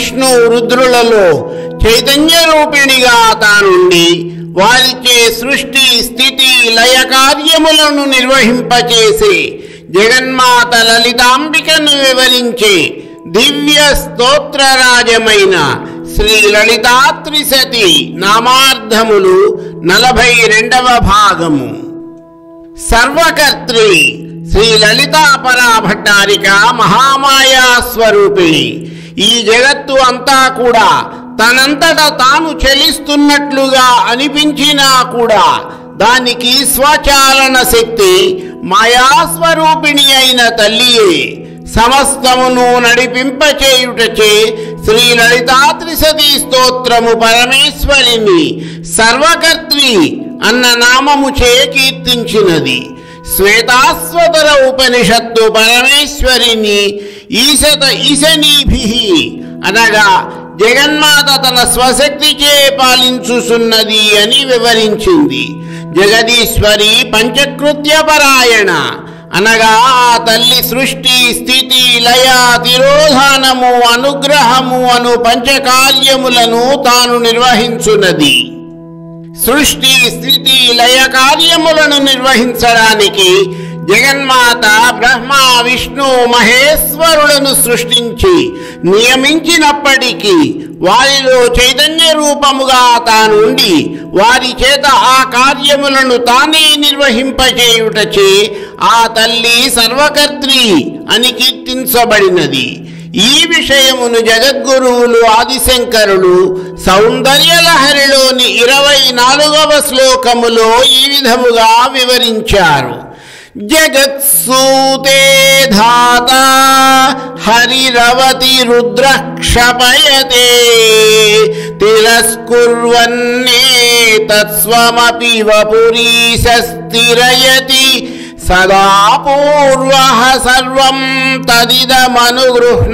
విష్ణు రుద్రులలో చైతన్య రూపిణిగా తానుండి వారిచే సృష్టి స్థితి లయ కార్యములను నిర్వహింపచేసే జగన్మాత లలితాంబికను వివరించే దివ్య స్తోత్రరాజమైన శ్రీ లలితా త్రిశతి నామార్థములు 42వ భాగము. సర్వకర్త్రి శ్రీ లలితా పరాభట్టారిక మహామాయా స్వరూపిణి. ఈ జగత్తు అంతా కూడా తనంతట తాను చలిస్తున్నట్లుగా అనిపించినా కూడా దానికి స్వచాలన శక్తి మాయాస్వరూపిణి అయిన తల్లియే. సమస్తమును నడిపింపచేయుటచే శ్రీ లలితా త్రిశతి స్తోత్రము పరమేశ్వరిని సర్వకర్త్రి అన్న నామముచే కీర్తించినది. శ్వేతాస్వతర ఉపనిషత్తు పరమేశ్వరిని ఈశనీభిః అనగా జగన్మాత తన స్వశక్తిచే పాలించుచున్నది అని వివరించింది. జగదీశ్వరి పంచకృత్యపరాయణ అనగా ఆ తల్లి సృష్టి స్థితి లయ తిరోధానము అనుగ్రహము అను పంచకార్యములను తాను నిర్వహించున్నది. సృష్టి స్థితి లయ కార్యములను నిర్వహించడానికి జగన్మాత బ్రహ్మ విష్ణు మహేశ్వరులను సృష్టించి నియమించినప్పటికీ వారిలో చైతన్య రూపముగా తానుండి వారి చేత ఆ కార్యములను తానే నిర్వహింపచేయుటచే ఆ తల్లి సర్వకర్త్రి అని కీర్తించబడినది. ఈ విషయమును జగద్గురువులు ఆదిశంకరులు సౌందర్యలహరిలోని 24వ శ్లోకములో ఈ విధముగా వివరించారు. జగత్సూతే ధాత హరిరవతి రుద్రక్షపయతే తిరస్కుర్వన్నే తత్స్వమపి వపురీశస్థిరయతి సదా పూర్వః సర్వం తదిదమనుగృహ్ణాతి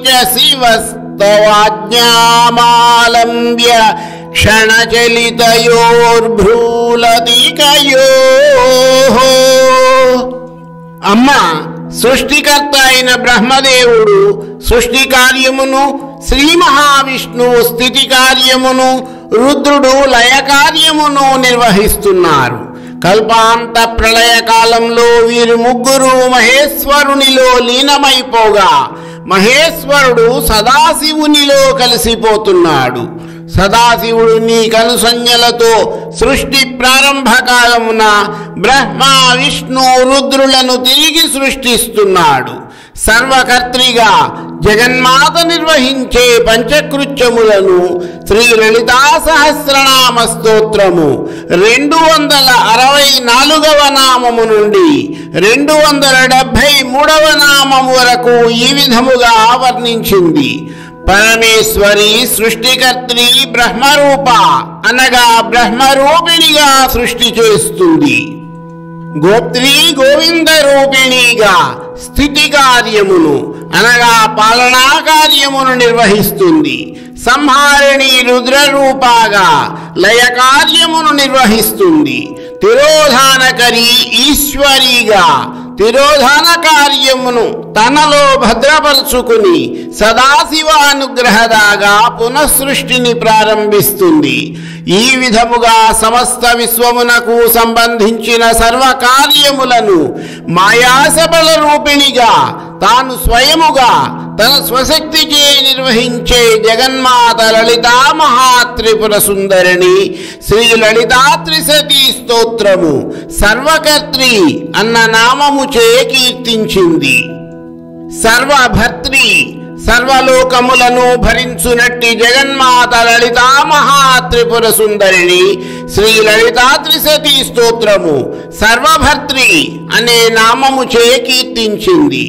చ శివస్తవాజ్ఞామాలంబ్య క్షణచలితయోర్భ్రూలతికయోః. అమ్మ సృష్టికర్త అయిన బ్రహ్మదేవుడు సృష్టి కార్యమును, శ్రీ మహావిష్ణువు స్థితి కార్యమును, రుద్రుడు లయ కార్యమును నిర్వహిస్తున్నారు. కల్పాంత ప్రళయ కాలంలో వీరు ముగ్గురు మహేశ్వరునిలో లీనమైపోగా మహేశ్వరుడు సదాశివునిలో కలిసిపోతున్నాడు. సదాశివుడు నీ కనుసంజ్ఞలతో సృష్టి ప్రారంభ కాలమున బ్రహ్మ విష్ణు రుద్రులను తిరిగి సృష్టిస్తున్నాడు. సర్వకర్త్రిగా జగన్మాత నిర్వహించే పంచకృత్యములను శ్రీ లలితా సహస్రనామ స్తోత్రము 264వ నామము నుండి 273వ నామము వరకు ఈ విధముగా వర్ణించింది. పరమేశ్వరి సృష్టికర్త్రి బ్రహ్మరూప అనగా బ్రహ్మరూపిణిగా సృష్టి చేస్తుంది. గోప్త్రి గోవింద రూపిణిగా స్థితి కార్యమును అనగా పాలనా కార్యమును నిర్వహిస్తుంది. సంహారిణి రుద్రరూపాగా లయ కార్యమును నిర్వహిస్తుంది. తిరోధానకరి ఈశ్వరిగా తిరోధాన కార్యమును తనలో భద్రపరుచుకుని సదాశివానుగ్రహదాగా పునఃసృష్టిని ప్రారంభిస్తుంది. ఈ విధముగా సమస్త విశ్వమునకు సంబంధించిన సర్వకార్యములను మాయాసబల రూపిణిగా తాను స్వయముగా తన స్వశక్తిచే నిర్వహించే జగన్మాత లలితా మహాత్రిపుర సుందరిని శ్రీ లలితా త్రిశతి స్తోత్రము సర్వకర్త్రి అన్న నామముచే కీర్తించింది. సర్వభర్త్రి సర్వలోకములను భరించునట్టి జగన్మాత లలితా మహాత్రిపుర సుందరిని శ్రీ లలితా త్రిశతి స్తోత్రము సర్వభర్త్రి అనే నామముచే కీర్తించింది.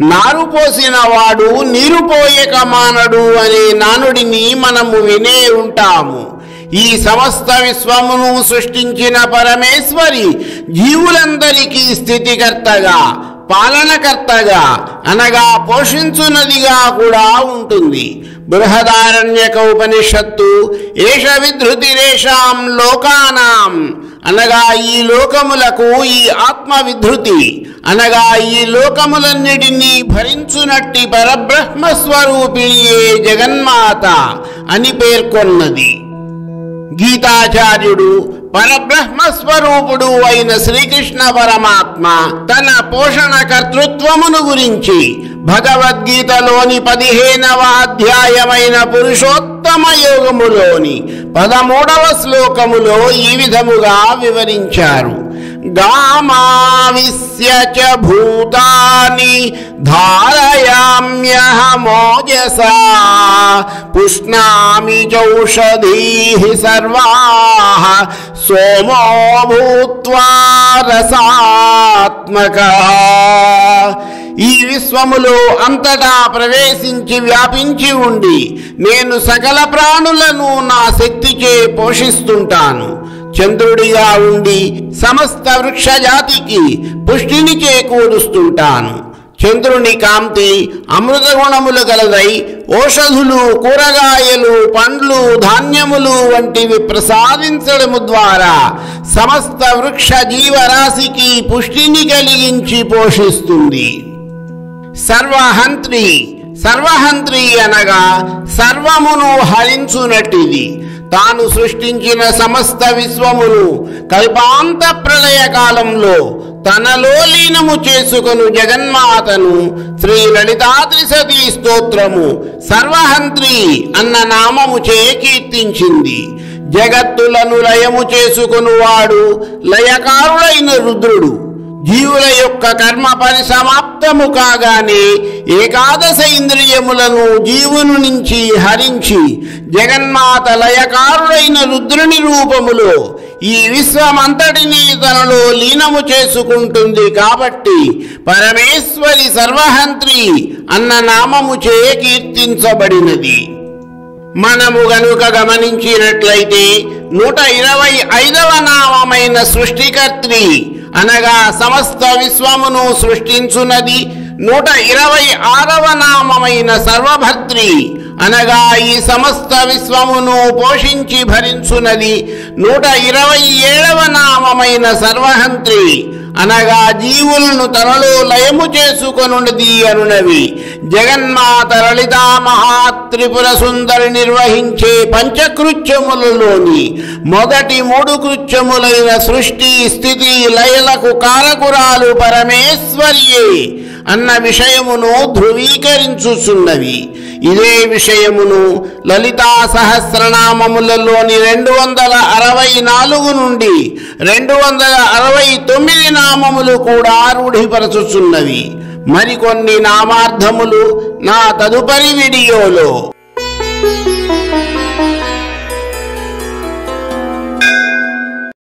నారు పోసిన వాడు నీరు పోయక మానడు అనే నానుడిని మనము వినే ఉంటాము. ఈ సమస్త విశ్వమును సృష్టించిన పరమేశ్వరి జీవులందరికీ స్థితికర్తగా పాలనకర్తగా అనగా పోషించునదిగా కూడా ఉంటుంది. బృహదారణ్యక ఉపనిషత్తు ఏష విధృతిరేషాం లోకానాం అనగా ఈ లోకములకు ఈ ఆత్మ విధృతి అనగా ఈ లోకములన్నిటినీ భరించునట్టి పరబ్రహ్మస్వరూపిణియే జగన్మాత అని పేర్కొన్నది. గీతాచార్యుడు పరబ్రహ్మస్వరూపుడు అయిన శ్రీకృష్ణ పరమాత్మ తన పోషణ కర్తృత్వమును గురించి భగవద్గీతలోని 15వ అధ్యాయమైన పురుషోత్తమ యోగములోని 13వ శ్లోకములో ఈ విధముగా వివరించారు. గామావిశ్య చ భూతాని ధారయామ్యహమోజసా పుష్ణామి చౌషధీః సర్వాః సోమో భూత్వా రసాత్మకః. ఈ విశ్వములో అంతటా ప్రవేశించి వ్యాపించి ఉండి నేను సకల ప్రాణులను నా శక్తిచే పోషిస్తుంటాను. చంద్రుడిగా ఉండి సమస్త వృక్షజాతికి పుష్టిని చేకూరుస్తుంటాను. చంద్రుని కాంతి అమృత గుణములు గలదై ఔషధులు, కూరగాయలు, పండ్లు, ధాన్యములు వంటివి ప్రసాదించడము ద్వారా సమస్త వృక్ష జీవరాశికి పుష్టిని కలిగించి పోషిస్తుంది. సర్వహంత్రి, సర్వహంత్రి అనగా సర్వమును హరించునట్టిది. తాను సృష్టించిన సమస్త విశ్వమును కల్పాంత ప్రళయ కాలంలో తనలో లీనము చేసుకొను జగన్మాతను శ్రీ లలితాత్రిసతీ స్తోత్రము సర్వహంత్రి అన్న నామముచే కీర్తించింది. జగత్తులను లయము చేసుకొనువాడు లయకారుడైన రుద్రుడు. జీవుల యొక్క కర్మ పరిసమాప్తము కాగానే ఏకాదశ ఇంద్రియములను జీవుని నుంచి హరించి జగన్మాత లయకారుడైన రుద్రుని రూపములో ఈ విశ్వమంతటినీ తనలో లీనము చేసుకుంటుంది. కాబట్టి పరమేశ్వరి సర్వహంత్రి అన్న నామముచే కీర్తించబడినది. మనము గనుక గమనించినట్లయితే 125వ నామమైన సృష్టికర్త్రి అనగా సమస్త విశ్వమును సృష్టించున్నది. 126వ నామమైన సర్వభర్త్రి అనగా ఈ సమస్త విశ్వమును పోషించి భరించున్నది. 127వ నామమైన సర్వహంత్రి అనగా జీవులను తనలో లయము చేసుకొనున్నది అనునవి. జగన్మాత లలితా మహాత్రిపుర సుందరి నిర్వహించే పంచకృత్యములలోని మొదటి 3 కృత్యములైన సృష్టి, స్థితి, లయలకు కారకురాలు పరమేశ్వరియే అన్న విషయమును ధృవీకరించుచున్నవి. ఇదే విషయమును లలితా సహస్రనామములలోని 264 నుండి 269 నామములు కూడా రూఢిపరచుచున్నవి. మరికొన్ని నామార్థములు నా తదుపరి వీడియోలో